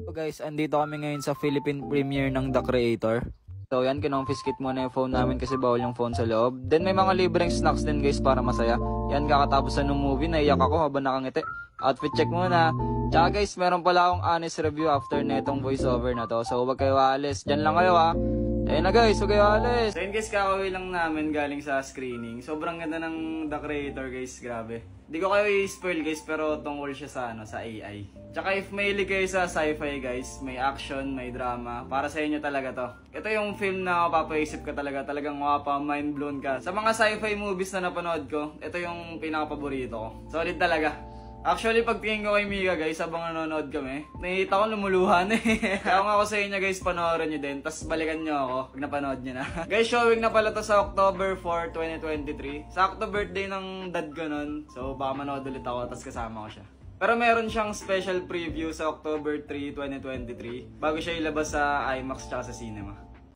So guys, andito kami ngayon sa Philippine premiere ng The Creator. So yan, kinonfiscate muna yung phone namin kasi bawal yung phone sa loob. Then may mga libreng snacks din guys para masaya. Yan, kakatapos ng movie, naiyak ako habang nakangiti. Outfit check muna. Tsaka guys, meron pala akong honest review after netong voiceover na to. So wag kayo alis, dyan lang kayo ha. Ayun na guys, wag kayo alis. So yun guys, kakawin lang namin galing sa screening. Sobrang ganda ng The Creator guys, grabe. Di ko kayo i-spoil guys, pero tungkol siya sa sa AI. Tsaka if mahilig kayo sa sci-fi guys, may action, may drama, para sa inyo talaga to. Ito yung film na mapapaisip ka talaga, talagang mapapa-mind blown ka. Sa mga sci-fi movies na napanood ko, ito yung pinaka-paborito ko. Solid talaga. Actually, pagtingin ko kay Mika guys, habang nanonood kami, nakita ko lumuluhan eh. Kaya kung ako sa inyo guys, panoorin nyo din, tapos balikan nyo ako pag napanood nyo na. Guys, showing na pala to sa October 4, 2023. Sakto birthday ng dad ko nun, so baka manood ulit ako, tapos kasama ko siya. Pero meron siyang special preview sa October 3, 2023, bago siya ilabas sa IMAX tsaka sa cinema.